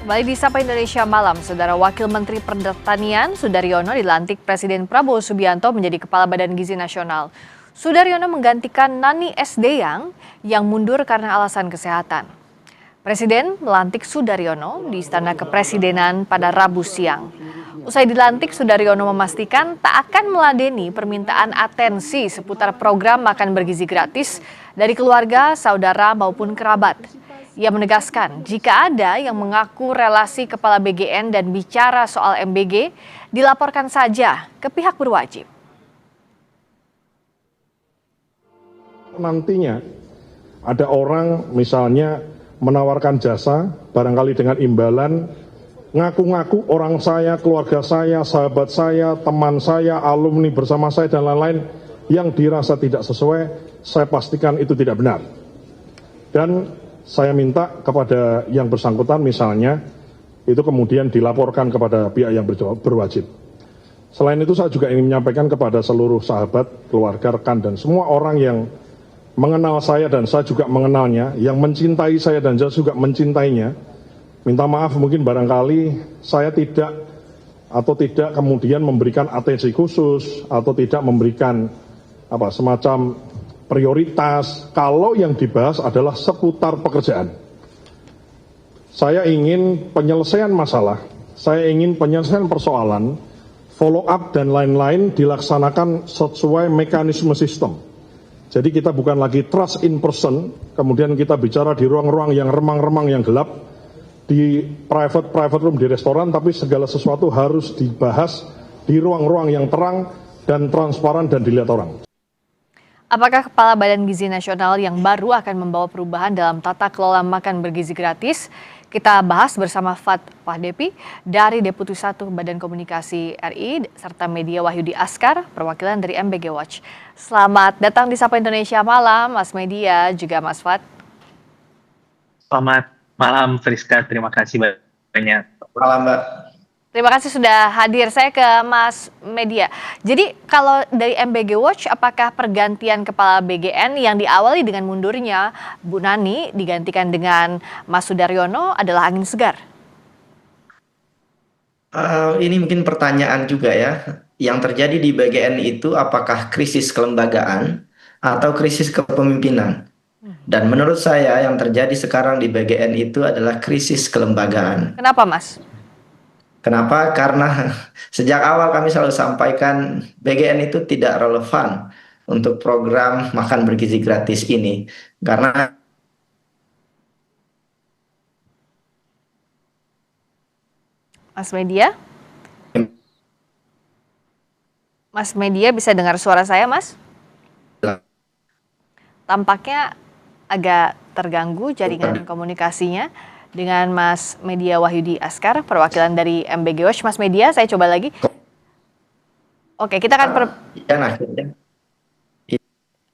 Kembali di Sapa Indonesia Malam, Saudara Wakil Menteri Pertanian Sudaryono dilantik Presiden Prabowo Subianto menjadi Kepala Badan Gizi Nasional. Sudaryono menggantikan Nani Sdeyang yang mundur karena alasan kesehatan. Presiden melantik Sudaryono di Istana Kepresidenan pada Rabu siang. Usai dilantik, Sudaryono memastikan tak akan meladeni permintaan atensi seputar program makan bergizi gratis dari keluarga, saudara maupun kerabat. Ia menegaskan jika ada yang mengaku relasi kepala BGN dan bicara soal MBG, dilaporkan saja ke pihak berwajib. Nantinya ada orang misalnya menawarkan jasa, barangkali dengan imbalan, ngaku-ngaku orang saya, keluarga saya, sahabat saya, teman saya, alumni bersama saya dan lain-lain yang dirasa tidak sesuai, saya pastikan itu tidak benar. Dan saya minta kepada yang bersangkutan misalnya, itu kemudian dilaporkan kepada pihak yang berwajib. Selain itu saya juga ingin menyampaikan kepada seluruh sahabat, keluarga, rekan, dan semua orang yang mengenal saya dan saya juga mengenalnya, yang mencintai saya dan saya juga mencintainya. Minta maaf mungkin barangkali saya tidak kemudian memberikan atensi khusus atau tidak memberikan semacam prioritas kalau yang dibahas adalah seputar pekerjaan. Saya ingin penyelesaian masalah, saya ingin penyelesaian persoalan, follow up dan lain-lain dilaksanakan sesuai mekanisme sistem. Jadi kita bukan lagi trust in person, kemudian kita bicara di ruang-ruang yang remang-remang yang gelap, di private room di restoran, tapi segala sesuatu harus dibahas di ruang-ruang yang terang dan transparan dan dilihat orang. Apakah Kepala Badan Gizi Nasional yang baru akan membawa perubahan dalam tata kelola makan bergizi gratis? Kita bahas bersama Fad Fahdepi dari Deputi 1 Badan Komunikasi RI serta media Wahyudi Askar, perwakilan dari MBG Watch. Selamat datang di Sapa Indonesia Malam, Mas Media, juga Mas Fad. Selamat malam, Friska. Terima kasih banyak. Malam, Mbak. Terima kasih sudah hadir. Saya ke Mas Media. Jadi kalau dari MBG Watch, apakah pergantian Kepala BGN yang diawali dengan mundurnya Bu Nani digantikan dengan Mas Sudaryono adalah angin segar? Ini mungkin pertanyaan juga ya. Yang terjadi di BGN itu apakah krisis kelembagaan atau krisis kepemimpinan? Dan menurut saya yang terjadi sekarang di BGN itu adalah krisis kelembagaan. Kenapa, Mas? Kenapa? Karena sejak awal kami selalu sampaikan BGN itu tidak relevan untuk program makan bergizi gratis ini. Karena Mas Media bisa dengar suara saya, Mas? Tampaknya agak terganggu jaringan komunikasinya dengan Mas Media Wahyudi Askar, perwakilan dari MBG Watch. Mas Media, saya coba lagi. Oke, kita akan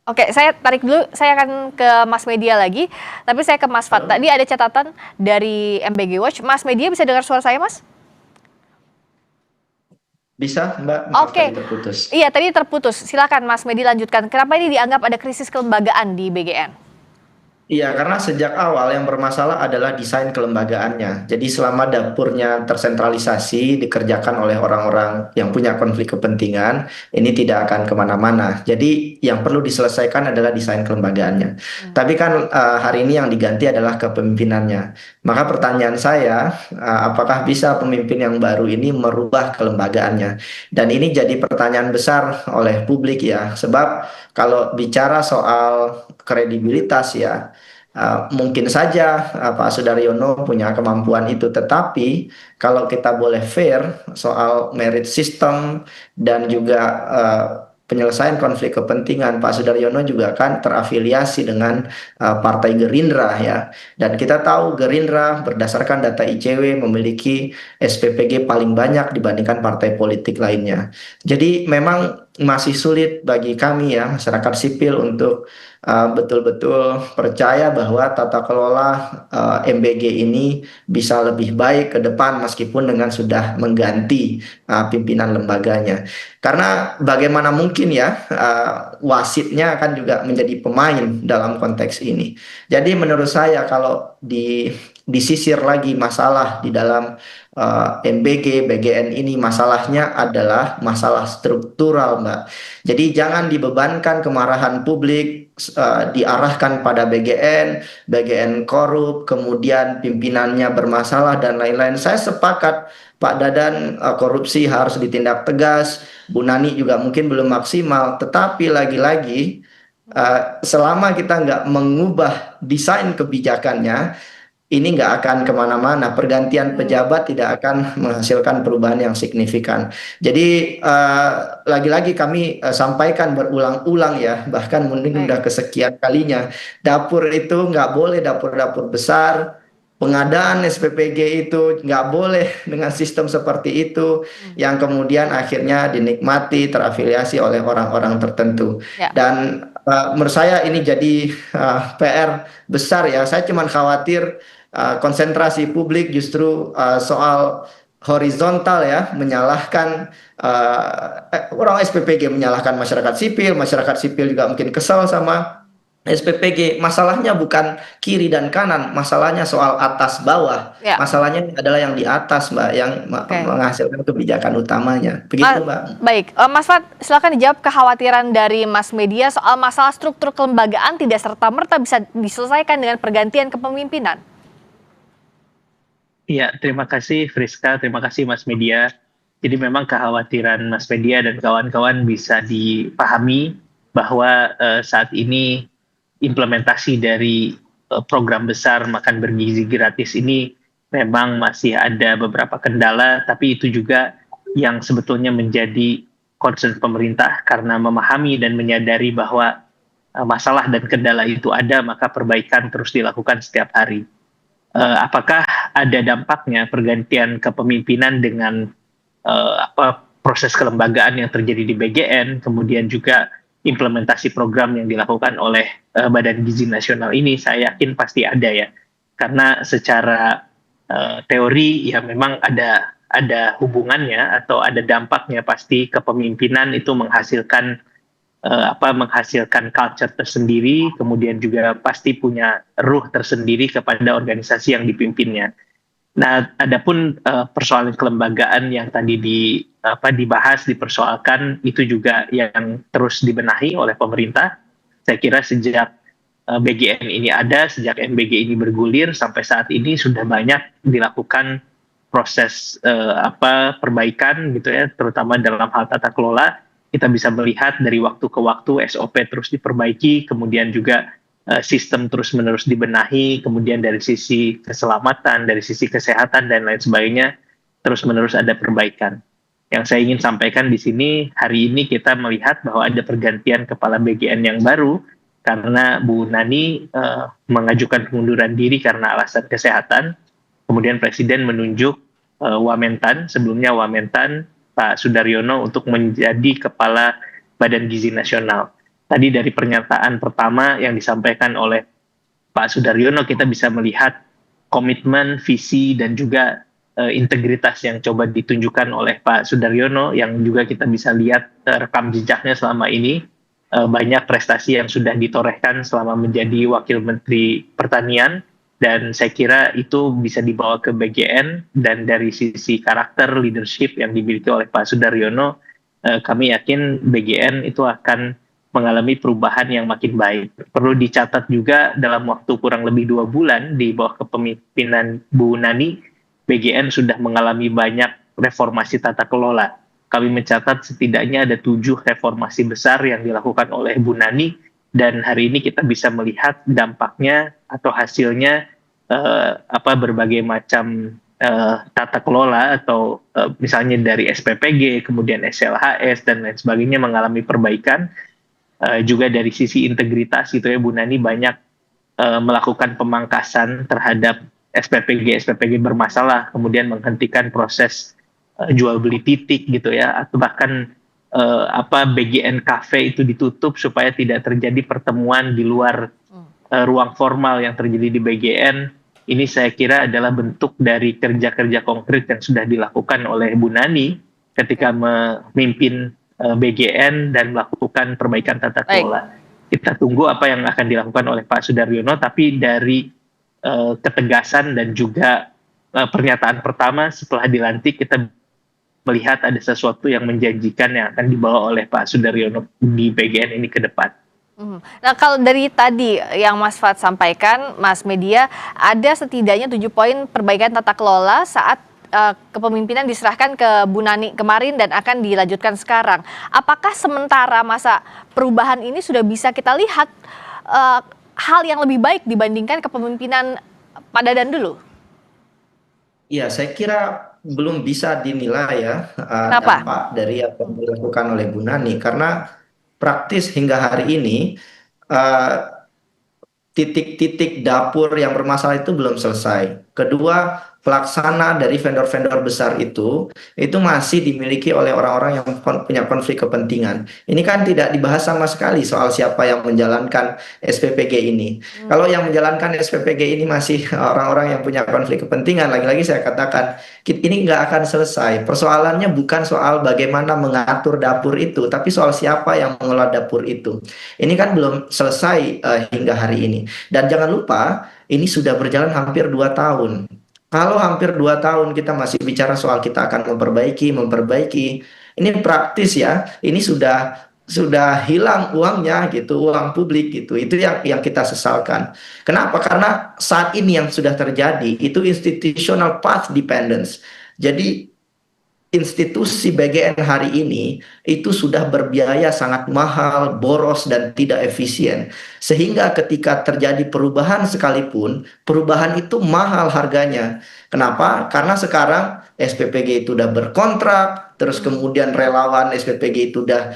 Oke, saya tarik dulu, saya akan ke Mas Media lagi, tapi saya ke Mas Fad. Tadi ada catatan dari MBG Watch. Mas Media bisa dengar suara saya, Mas? Bisa, Mbak. Oke. Iya, tadi terputus. Silakan Mas Media lanjutkan. Kenapa ini dianggap ada krisis kelembagaan di BGN? Iya, karena sejak awal yang bermasalah adalah desain kelembagaannya. Jadi selama dapurnya tersentralisasi, dikerjakan oleh orang-orang yang punya konflik kepentingan, ini tidak akan kemana-mana. Jadi yang perlu diselesaikan adalah desain kelembagaannya. Tapi kan hari ini yang diganti adalah kepemimpinannya. Maka pertanyaan saya, apakah bisa pemimpin yang baru ini merubah kelembagaannya? Dan ini jadi pertanyaan besar oleh publik ya. Sebab kalau bicara soal kredibilitas ya, mungkin saja Pak Sudaryono punya kemampuan itu, tetapi kalau kita boleh fair soal merit system dan juga penyelesaian konflik kepentingan, Pak Sudaryono juga kan terafiliasi dengan Partai Gerindra ya. Dan kita tahu Gerindra berdasarkan data ICW memiliki SPPG paling banyak dibandingkan partai politik lainnya. Jadi memang masih sulit bagi kami ya, masyarakat sipil, untuk betul-betul percaya bahwa tata kelola MBG ini bisa lebih baik ke depan meskipun dengan sudah mengganti pimpinan lembaganya. Karena bagaimana mungkin ya wasitnya akan juga menjadi pemain dalam konteks ini. Jadi menurut saya kalau di disisir lagi masalah di dalam MBG, BGN ini. Masalahnya adalah masalah struktural, Mbak. Jadi jangan dibebankan kemarahan publik diarahkan pada BGN korup, kemudian pimpinannya bermasalah dan lain-lain. Saya sepakat Pak Dadan, korupsi harus ditindak tegas, Bu Nani juga mungkin belum maksimal, tetapi lagi-lagi selama kita nggak mengubah desain kebijakannya, ini nggak akan kemana-mana. Pergantian pejabat tidak akan menghasilkan perubahan yang signifikan. Jadi lagi-lagi kami sampaikan berulang-ulang ya, bahkan mungkin udah kesekian kalinya, dapur itu nggak boleh dapur-dapur besar. Pengadaan SPPG itu nggak boleh dengan sistem seperti itu, yang kemudian akhirnya dinikmati terafiliasi oleh orang-orang tertentu. Ya. Dan menurut saya ini jadi PR besar ya. Saya cuma khawatir konsentrasi publik justru soal horizontal ya, menyalahkan orang SPPG, menyalahkan masyarakat sipil juga mungkin kesal sama SPPG. Masalahnya bukan kiri dan kanan, masalahnya soal atas bawah. Ya. Masalahnya adalah yang di atas, Mbak, yang menghasilkan kebijakan utamanya. Begitu, Mbak. Baik, Mas Fad, silakan dijawab kekhawatiran dari Mas Media soal masalah struktur kelembagaan tidak serta-merta bisa diselesaikan dengan pergantian kepemimpinan. Iya, terima kasih Friska, terima kasih Mas Media. Jadi memang kekhawatiran Mas Media dan kawan-kawan bisa dipahami bahwa saat ini implementasi dari program besar makan bergizi gratis ini memang masih ada beberapa kendala, tapi itu juga yang sebetulnya menjadi concern pemerintah karena memahami dan menyadari bahwa masalah dan kendala itu ada, maka perbaikan terus dilakukan setiap hari. Apakah ada dampaknya pergantian kepemimpinan dengan proses kelembagaan yang terjadi di BGN, kemudian juga implementasi program yang dilakukan oleh Badan Gizi Nasional ini? Saya yakin pasti ada ya, karena secara teori ya memang ada hubungannya atau ada dampaknya. Pasti kepemimpinan itu menghasilkan culture tersendiri, kemudian juga pasti punya ruh tersendiri kepada organisasi yang dipimpinnya. Nah, adapun persoalan kelembagaan yang tadi dibahas, dipersoalkan, itu juga yang terus dibenahi oleh pemerintah. Saya kira sejak BGN ini ada, sejak MBG ini bergulir sampai saat ini sudah banyak dilakukan proses perbaikan gitu ya, terutama dalam hal tata kelola. Kita bisa melihat dari waktu ke waktu SOP terus diperbaiki, kemudian juga sistem terus-menerus dibenahi, kemudian dari sisi keselamatan, dari sisi kesehatan, dan lain sebagainya, terus-menerus ada perbaikan. Yang saya ingin sampaikan di sini, hari ini kita melihat bahwa ada pergantian kepala BGN yang baru, karena Bu Nani mengajukan pengunduran diri karena alasan kesehatan, kemudian Presiden menunjuk Wamentan, sebelumnya Wamentan, Pak Sudaryono, untuk menjadi Kepala Badan Gizi Nasional. Tadi dari pernyataan pertama yang disampaikan oleh Pak Sudaryono, kita bisa melihat komitmen, visi, dan juga integritas yang coba ditunjukkan oleh Pak Sudaryono, yang juga kita bisa lihat rekam jejaknya selama ini. Banyak prestasi yang sudah ditorehkan selama menjadi Wakil Menteri Pertanian, dan saya kira itu bisa dibawa ke BGN, dan dari sisi karakter leadership yang dimiliki oleh Pak Sudaryono, kami yakin BGN itu akan mengalami perubahan yang makin baik. Perlu dicatat juga dalam waktu kurang lebih 2 bulan di bawah kepemimpinan Bu Nani, BGN sudah mengalami banyak reformasi tata kelola. Kami mencatat setidaknya ada 7 reformasi besar yang dilakukan oleh Bu Nani, dan hari ini kita bisa melihat dampaknya atau hasilnya berbagai macam tata kelola atau misalnya dari SPPG, kemudian SLHS, dan lain sebagainya mengalami perbaikan. Juga dari sisi integritas gitu ya, Bu Nani banyak melakukan pemangkasan terhadap SPPG bermasalah, kemudian menghentikan proses jual beli titik gitu ya, atau bahkan BGN Cafe itu ditutup supaya tidak terjadi pertemuan di luar ruang formal yang terjadi di BGN. Ini saya kira adalah bentuk dari kerja-kerja konkret yang sudah dilakukan oleh Bu Nani ketika memimpin BGN dan melakukan perbaikan tata kelola. Kita tunggu apa yang akan dilakukan oleh Pak Sudaryono, tapi dari ketegasan dan juga pernyataan pertama setelah dilantik kita melihat ada sesuatu yang menjanjikan yang akan dibawa oleh Pak Sudaryono di PGN ini ke depan. Nah, kalau dari tadi yang Mas Fad sampaikan, Mas Media, ada setidaknya 7 poin perbaikan tata kelola saat kepemimpinan diserahkan ke Bu Nani kemarin dan akan dilanjutkan sekarang. Apakah sementara masa perubahan ini sudah bisa kita lihat hal yang lebih baik dibandingkan kepemimpinan Pak Dadan dulu? Ya, saya kira belum bisa dinilai ya Kenapa? dampak dari apa yang dilakukan oleh Bu Nani, karena praktis hingga hari ini eh, titik-titik dapur yang bermasalah itu belum selesai. Kedua, pelaksana dari vendor-vendor besar itu masih dimiliki oleh orang-orang yang punya konflik kepentingan. Ini kan tidak dibahas sama sekali soal siapa yang menjalankan SPPG ini. Kalau yang menjalankan SPPG ini masih orang-orang yang punya konflik kepentingan, lagi-lagi saya katakan, ini nggak akan selesai. Persoalannya bukan soal bagaimana mengatur dapur itu, tapi soal siapa yang mengelola dapur itu. Ini kan belum selesai hingga hari ini. Dan jangan lupa, ini sudah berjalan hampir 2 tahun. Kalau hampir 2 tahun kita masih bicara soal kita akan memperbaiki, ini praktis ya, ini sudah hilang uangnya gitu, uang publik gitu. Itu yang kita sesalkan. Kenapa? Karena saat ini yang sudah terjadi itu institutional path dependence. Jadi institusi BGN hari ini itu sudah berbiaya sangat mahal, boros, dan tidak efisien. Sehingga ketika terjadi perubahan sekalipun, perubahan itu mahal harganya. Kenapa? Karena sekarang SPPG itu udah berkontrak, terus kemudian relawan SPPG itu udah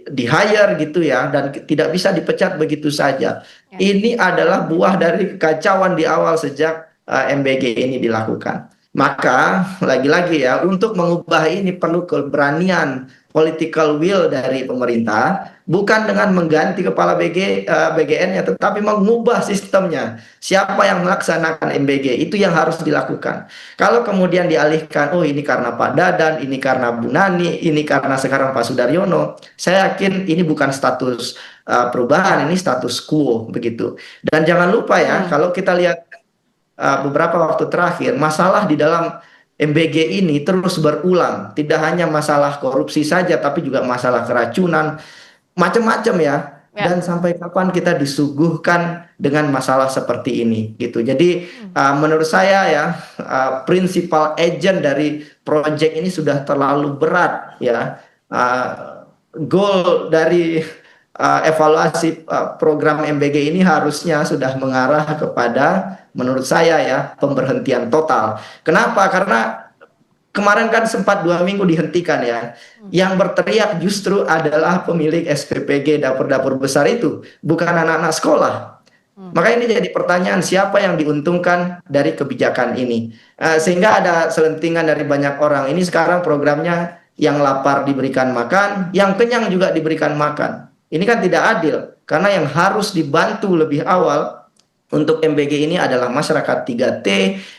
di-hire gitu ya, dan tidak bisa dipecat begitu saja. Ini adalah buah dari kekacauan di awal sejak MBG ini dilakukan. Maka lagi-lagi ya, untuk mengubah ini perlu keberanian political will dari pemerintah, bukan dengan mengganti kepala BGN-nya, tetapi mengubah sistemnya. Siapa yang melaksanakan MBG, itu yang harus dilakukan. Kalau kemudian dialihkan, oh ini karena Pak Dadan, ini karena Bu Nani, ini karena sekarang Pak Sudaryono, saya yakin ini bukan status perubahan, ini status quo begitu. Dan jangan lupa ya, kalau kita lihat beberapa waktu terakhir, masalah di dalam MBG ini terus berulang. Tidak hanya masalah korupsi saja, tapi juga masalah keracunan, macam-macam ya. Dan sampai kapan kita disuguhkan dengan masalah seperti ini, gitu. Jadi menurut saya ya, principal agent dari proyek ini sudah terlalu berat ya. Goal dari evaluasi program MBG ini harusnya sudah mengarah kepada, menurut saya ya, pemberhentian total. Kenapa? Karena kemarin kan sempat 2 minggu dihentikan ya. Yang berteriak justru adalah pemilik SPPG dapur-dapur besar itu, bukan anak-anak sekolah. Maka ini jadi pertanyaan, siapa yang diuntungkan dari kebijakan ini? Sehingga ada selentingan dari banyak orang. Ini sekarang programnya yang lapar diberikan makan, yang kenyang juga diberikan makan. Ini kan tidak adil, karena yang harus dibantu lebih awal untuk MBG ini adalah masyarakat 3T,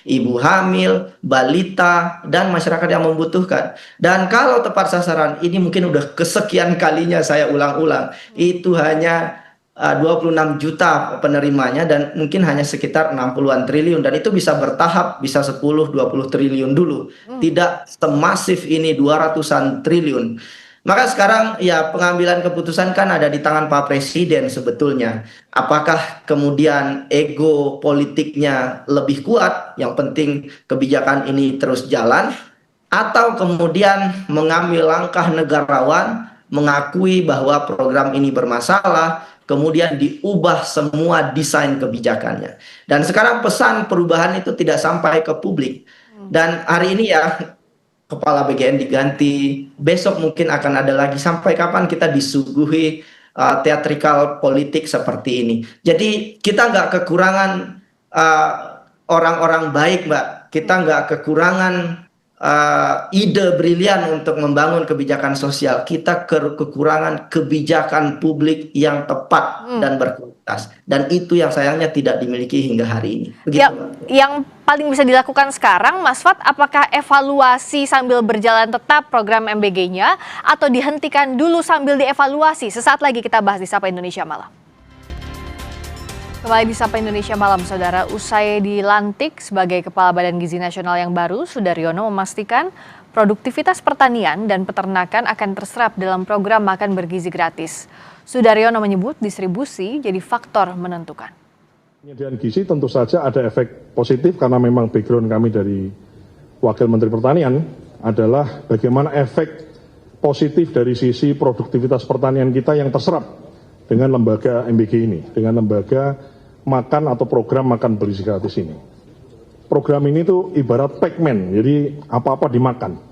ibu hamil, balita, dan masyarakat yang membutuhkan. Dan kalau tepat sasaran, ini mungkin udah kesekian kalinya saya ulang-ulang, itu hanya 26 juta penerimanya dan mungkin hanya sekitar 60-an triliun. Dan itu bisa bertahap, bisa 10-20 triliun dulu. Tidak semasif ini 200-an triliun. Maka sekarang ya pengambilan keputusan kan ada di tangan Pak Presiden sebetulnya. Apakah kemudian ego politiknya lebih kuat, yang penting kebijakan ini terus jalan, atau kemudian mengambil langkah negarawan, mengakui bahwa program ini bermasalah, kemudian diubah semua desain kebijakannya. Dan sekarang pesan perubahan itu tidak sampai ke publik. Dan hari ini ya, kepala BGN diganti, besok mungkin akan ada lagi. Sampai kapan kita disuguhi teatrikal politik seperti ini? Jadi kita nggak kekurangan orang-orang baik, Mbak. Kita nggak kekurangan ide brilian untuk membangun kebijakan sosial. Kita kekurangan kebijakan publik yang tepat dan berkualitas. Dan itu yang sayangnya tidak dimiliki hingga hari ini. Begitu, yang paling bisa dilakukan sekarang, Mas Fad, apakah evaluasi sambil berjalan tetap program MBG-nya atau dihentikan dulu sambil dievaluasi? Sesaat lagi kita bahas di Sapa Indonesia Malam. Kembali di Sapa Indonesia Malam, Saudara. Usai dilantik sebagai Kepala Badan Gizi Nasional yang baru, Sudaryono memastikan produktivitas pertanian dan peternakan akan terserap dalam program makan bergizi gratis. Sudaryono menyebut distribusi jadi faktor menentukan. Penyediaan gizi tentu saja ada efek positif karena memang background kami dari Wakil Menteri Pertanian adalah bagaimana efek positif dari sisi produktivitas pertanian kita yang terserap dengan lembaga MBG ini, dengan lembaga makan atau program makan bergizi gratis ini. Program ini tuh ibarat Pac-Man, jadi apa-apa dimakan.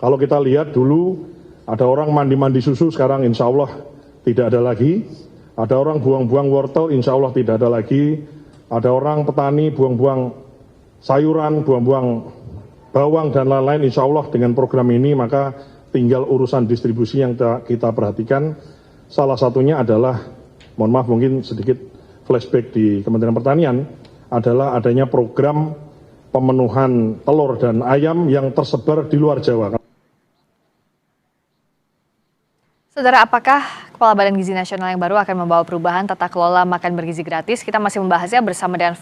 Kalau kita lihat dulu ada orang mandi-mandi susu, sekarang insya Allah tidak ada lagi. Ada orang buang-buang wortel, insya Allah tidak ada lagi. Ada orang petani buang-buang sayuran, buang-buang bawang dan lain-lain, insya Allah dengan program ini maka tinggal urusan distribusi yang kita perhatikan. Salah satunya adalah, mohon maaf mungkin sedikit flashback di Kementerian Pertanian, adalah adanya program pemenuhan telur dan ayam yang tersebar di luar Jawa. Saudara, apakah Kepala Badan Gizi Nasional yang baru akan membawa perubahan tata kelola makan bergizi gratis? Kita masih membahasnya bersama dengan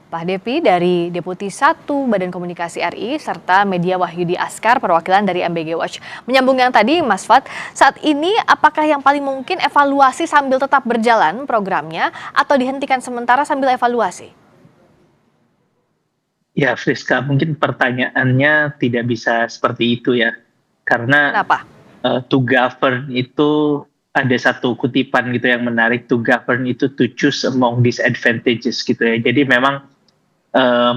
Depi dari Deputi 1 Badan Komunikasi RI serta Media Wahyudi Askar perwakilan dari MBG Watch. Menyambung yang tadi Mas Fad, saat ini apakah yang paling mungkin evaluasi sambil tetap berjalan programnya atau dihentikan sementara sambil evaluasi? Ya Friska, mungkin pertanyaannya tidak bisa seperti itu ya. Karena Kenapa? To govern itu ada satu kutipan gitu yang menarik, to govern itu to choose among disadvantages gitu ya. Jadi memang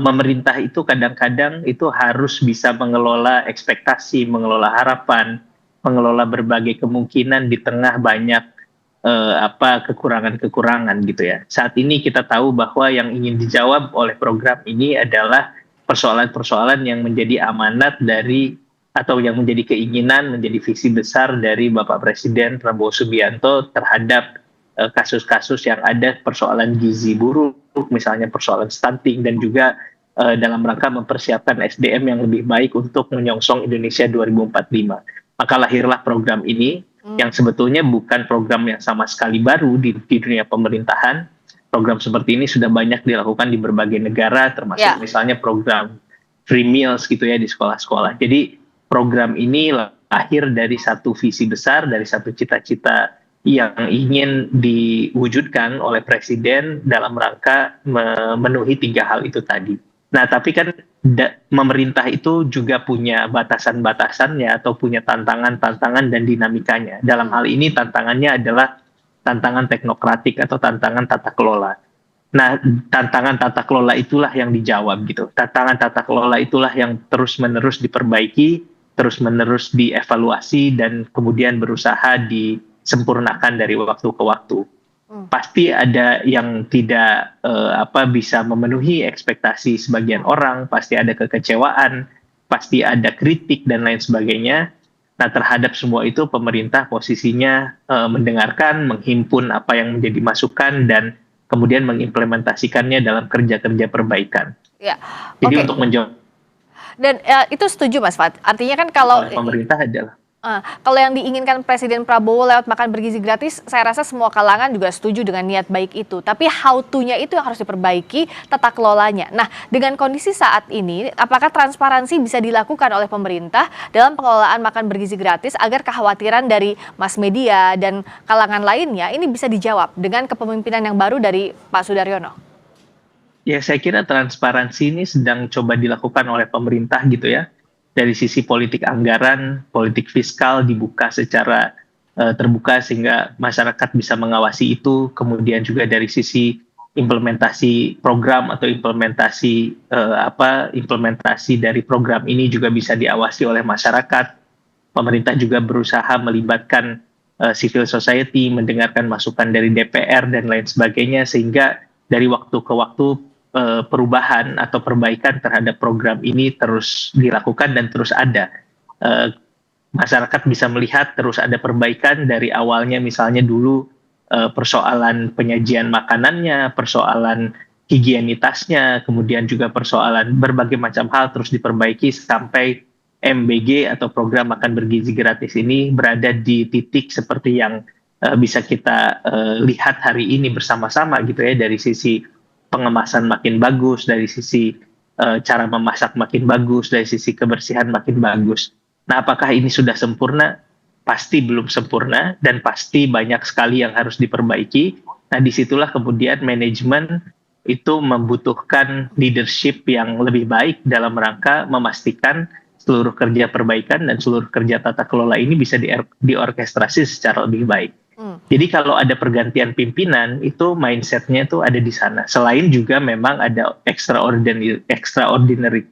pemerintah itu kadang-kadang itu harus bisa mengelola ekspektasi, mengelola harapan, mengelola berbagai kemungkinan di tengah banyak kekurangan-kekurangan gitu ya. Saat ini kita tahu bahwa yang ingin dijawab oleh program ini adalah persoalan-persoalan yang menjadi amanat dari atau yang menjadi keinginan, menjadi visi besar dari Bapak Presiden Prabowo Subianto terhadap kasus-kasus yang ada, persoalan gizi buruk, misalnya persoalan stunting, dan juga dalam rangka mempersiapkan SDM yang lebih baik untuk menyongsong Indonesia 2045. Maka lahirlah program ini yang sebetulnya bukan program yang sama sekali baru di dunia pemerintahan. Program seperti ini sudah banyak dilakukan di berbagai negara, termasuk misalnya program free meals gitu ya di sekolah-sekolah. Jadi program ini lahir dari satu visi besar, dari satu cita-cita yang ingin diwujudkan oleh Presiden dalam rangka memenuhi 3 hal itu tadi. Nah, tapi kan pemerintah itu juga punya batasan-batasannya atau punya tantangan-tantangan dan dinamikanya. Dalam hal ini tantangannya adalah tantangan teknokratik atau tantangan tata kelola. Nah, tantangan tata kelola itulah yang dijawab gitu. Tantangan tata kelola itulah yang terus-menerus diperbaiki, terus-menerus dievaluasi, dan kemudian berusaha disempurnakan dari waktu ke waktu. Pasti ada yang tidak bisa memenuhi ekspektasi sebagian orang, pasti ada kekecewaan, pasti ada kritik dan lain sebagainya. Nah, terhadap semua itu pemerintah posisinya mendengarkan, menghimpun apa yang menjadi masukan dan kemudian mengimplementasikannya dalam kerja-kerja perbaikan. Ya, Jadi untuk menjawab. Dan itu setuju Mas Fad. Artinya kan kalau pemerintah adalah kalau yang diinginkan Presiden Prabowo lewat makan bergizi gratis, saya rasa semua kalangan juga setuju dengan niat baik itu. Tapi how to-nya itu yang harus diperbaiki, tata kelolanya. Nah, dengan kondisi saat ini, apakah transparansi bisa dilakukan oleh pemerintah dalam pengelolaan makan bergizi gratis agar kekhawatiran dari mass media dan kalangan lainnya ini bisa dijawab dengan kepemimpinan yang baru dari Pak Sudaryono? Ya, saya kira transparansi ini sedang coba dilakukan oleh pemerintah gitu ya. Dari sisi politik anggaran, politik fiskal dibuka secara terbuka sehingga masyarakat bisa mengawasi itu. Kemudian juga dari sisi implementasi program atau implementasi dari program ini juga bisa diawasi oleh masyarakat. Pemerintah juga berusaha melibatkan civil society, mendengarkan masukan dari DPR dan lain sebagainya, sehingga dari waktu ke waktu perubahan atau perbaikan terhadap program ini terus dilakukan dan terus ada. Masyarakat bisa melihat terus ada perbaikan dari awalnya, misalnya dulu persoalan penyajian makanannya, persoalan higienitasnya, kemudian juga persoalan berbagai macam hal terus diperbaiki sampai MBG atau program makan bergizi gratis ini berada di titik seperti yang bisa kita lihat hari ini bersama-sama gitu ya, dari sisi pengemasan makin bagus, dari sisi cara memasak makin bagus, dari sisi kebersihan makin bagus. Nah, apakah ini sudah sempurna? Pasti belum sempurna dan pasti banyak sekali yang harus diperbaiki. Nah, disitulah kemudian manajemen itu membutuhkan leadership yang lebih baik dalam rangka memastikan seluruh kerja perbaikan dan seluruh kerja tata kelola ini bisa diorkestrasi secara lebih baik. Jadi kalau ada pergantian pimpinan, itu mindsetnya itu ada di sana. Selain juga memang ada extraordinary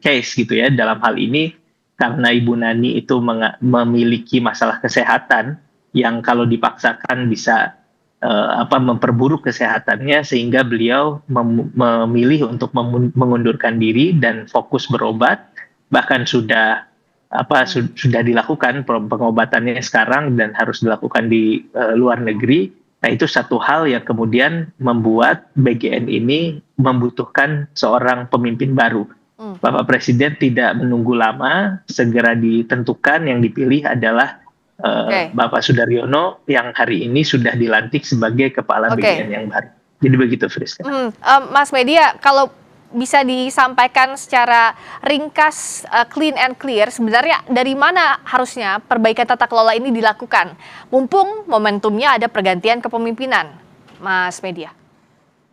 case gitu ya, dalam hal ini karena Ibu Nani itu memiliki masalah kesehatan yang kalau dipaksakan bisa memperburuk kesehatannya, sehingga beliau memilih untuk mengundurkan diri dan fokus berobat, bahkan sudah dilakukan pengobatannya sekarang dan harus dilakukan di luar negeri. Nah, itu satu hal yang kemudian membuat BGN ini membutuhkan seorang pemimpin baru. Bapak Presiden tidak menunggu lama, segera ditentukan, yang dipilih adalah Bapak Sudaryono yang hari ini sudah dilantik sebagai kepala BGN yang baru. Jadi begitu, Friska. Mas Media, kalau bisa disampaikan secara ringkas, clean and clear, sebenarnya dari mana harusnya perbaikan tata kelola ini dilakukan? Mumpung momentumnya ada pergantian kepemimpinan, Mas Media.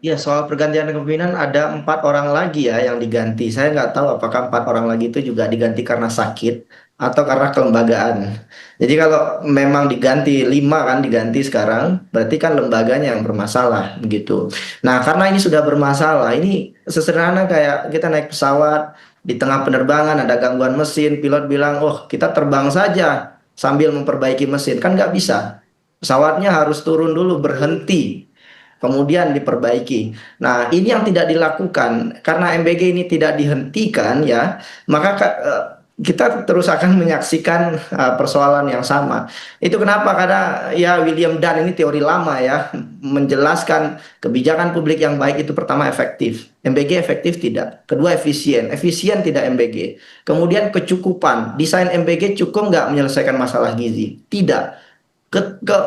Ya, soal pergantian kepemimpinan ada 4 orang lagi ya yang diganti. Saya nggak tahu apakah 4 orang lagi itu juga diganti karena sakit atau karena kelembagaan. Jadi kalau memang diganti 5 kan diganti sekarang, berarti kan lembaganya yang bermasalah begitu. Nah, karena ini sudah bermasalah, ini sesederhana kayak kita naik pesawat, di tengah penerbangan ada gangguan mesin, pilot bilang, oh kita terbang saja sambil memperbaiki mesin. Kan nggak bisa. Pesawatnya harus turun dulu, berhenti, kemudian diperbaiki. Nah, ini yang tidak dilakukan. Karena MBG ini tidak dihentikan ya, maka kita terus akan menyaksikan persoalan yang sama. Itu kenapa? Karena ya William Dunn ini teori lama ya, menjelaskan kebijakan publik yang baik itu pertama efektif. MBG efektif tidak. Kedua efisien. Efisien tidak MBG. Kemudian kecukupan. Desain MBG cukup nggak menyelesaikan masalah gizi? Tidak.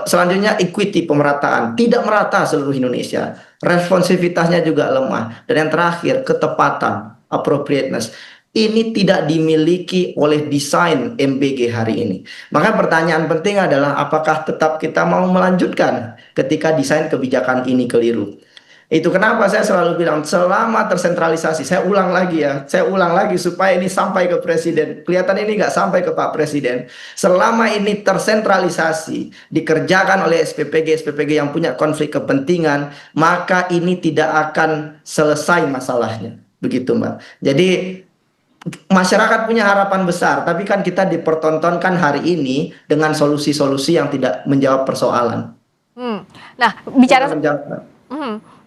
Selanjutnya equity, pemerataan, tidak merata seluruh Indonesia, responsivitasnya juga lemah, dan yang terakhir ketepatan, appropriateness, ini tidak dimiliki oleh desain MBG hari ini. Maka pertanyaan penting adalah apakah tetap kita mau melanjutkan ketika desain kebijakan ini keliru. Itu kenapa saya selalu bilang selama tersentralisasi, saya ulang lagi supaya ini sampai ke Presiden. Kelihatan ini nggak sampai ke Pak Presiden. Selama ini tersentralisasi, dikerjakan oleh SPPG yang punya konflik kepentingan, maka ini tidak akan selesai masalahnya. Begitu, Mbak. Jadi masyarakat punya harapan besar, tapi kan kita dipertontonkan hari ini dengan solusi-solusi yang tidak menjawab persoalan. Nah, bicara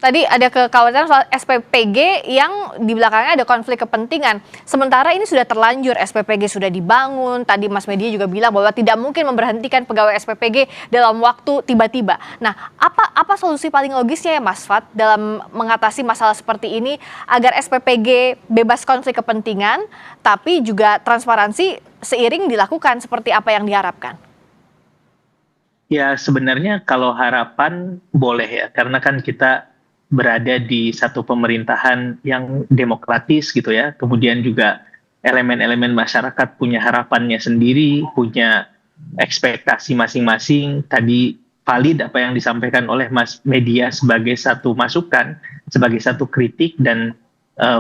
tadi ada kekhawatiran soal SPPG yang di belakangnya ada konflik kepentingan. Sementara ini sudah terlanjur, SPPG sudah dibangun. Tadi Mas Media juga bilang bahwa tidak mungkin memberhentikan pegawai SPPG dalam waktu tiba-tiba. Nah, apa solusi paling logisnya ya Mas Fad dalam mengatasi masalah seperti ini agar SPPG bebas konflik kepentingan, tapi juga transparansi seiring dilakukan seperti apa yang diharapkan? Ya, sebenarnya kalau harapan boleh ya, karena kan kita berada di satu pemerintahan yang demokratis gitu ya, kemudian juga elemen-elemen masyarakat punya harapannya sendiri, punya ekspektasi masing-masing. Tadi valid apa yang disampaikan oleh Mas Media sebagai satu masukan, sebagai satu kritik, dan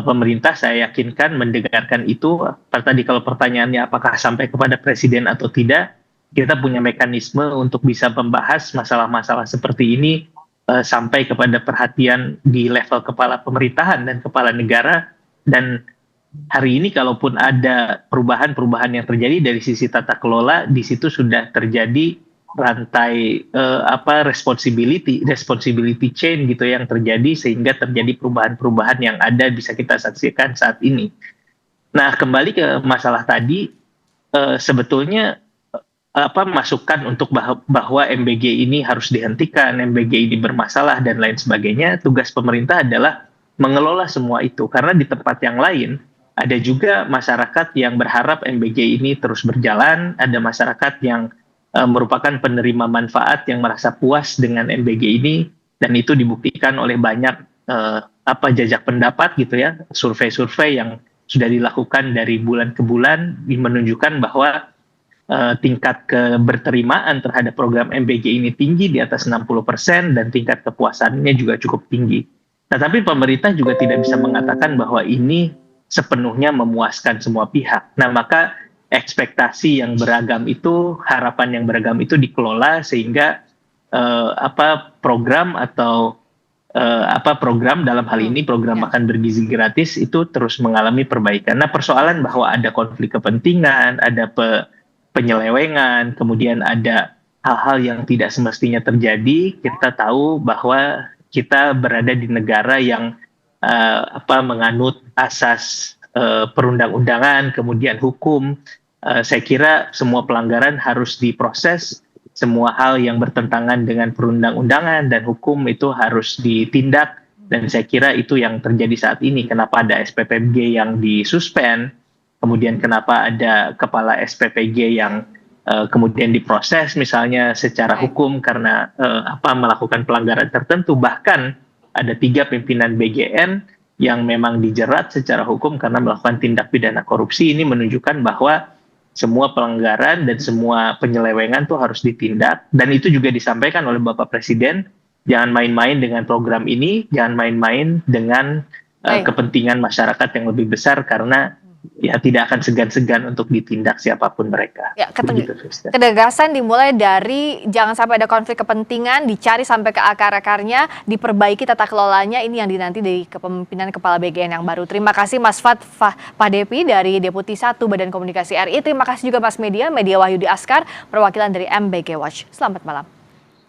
pemerintah saya yakinkan mendengarkan itu. Tadi kalau pertanyaannya apakah sampai kepada Presiden atau tidak, kita punya mekanisme untuk bisa membahas masalah-masalah seperti ini sampai kepada perhatian di level kepala pemerintahan dan kepala negara. Dan hari ini kalaupun ada perubahan-perubahan yang terjadi dari sisi tata kelola, di situ sudah terjadi rantai responsibility chain gitu yang terjadi, sehingga terjadi perubahan-perubahan yang ada bisa kita saksikan saat ini. Nah, kembali ke masalah tadi, sebetulnya masukan untuk bahwa MBG ini harus dihentikan, MBG ini bermasalah dan lain sebagainya. Tugas pemerintah adalah mengelola semua itu, karena di tempat yang lain ada juga masyarakat yang berharap MBG ini terus berjalan, ada masyarakat yang merupakan penerima manfaat yang merasa puas dengan MBG ini, dan itu dibuktikan oleh banyak jajak pendapat gitu ya, survei-survei yang sudah dilakukan dari bulan ke bulan menunjukkan bahwa tingkat keberterimaan terhadap program MBG ini tinggi di atas 60% dan tingkat kepuasannya juga cukup tinggi. Nah, tapi pemerintah juga tidak bisa mengatakan bahwa ini sepenuhnya memuaskan semua pihak. Nah, maka ekspektasi yang beragam itu, harapan yang beragam itu dikelola sehingga program atau program dalam hal ini program makan bergizi gratis itu terus mengalami perbaikan. Nah, persoalan bahwa ada konflik kepentingan, ada penyelewengan, kemudian ada hal-hal yang tidak semestinya terjadi. Kita tahu bahwa kita berada di negara yang menganut asas perundang-undangan, kemudian hukum. Saya kira semua pelanggaran harus diproses, semua hal yang bertentangan dengan perundang-undangan dan hukum itu harus ditindak, dan saya kira itu yang terjadi saat ini. Kenapa ada SPPG yang disuspend, kemudian kenapa ada kepala SPPG yang kemudian diproses misalnya secara hukum karena melakukan pelanggaran tertentu. Bahkan ada 3 pimpinan BGN yang memang dijerat secara hukum karena melakukan tindak pidana korupsi. Ini menunjukkan bahwa semua pelanggaran dan semua penyelewengan itu harus ditindak, dan itu juga disampaikan oleh Bapak Presiden. Jangan main-main dengan program ini, jangan main-main dengan kepentingan masyarakat yang lebih besar, karena ya tidak akan segan-segan untuk ditindak siapapun mereka. Ya, ketegasan dimulai dari jangan sampai ada konflik kepentingan, dicari sampai ke akar-akarnya, diperbaiki tata kelolanya, ini yang dinanti dari kepemimpinan Kepala BGN yang baru. Terima kasih Mas Pahdepi dari Deputi 1 Badan Komunikasi RI. Terima kasih juga Mas Media Wahyudi Askar, perwakilan dari MBG Watch. Selamat malam.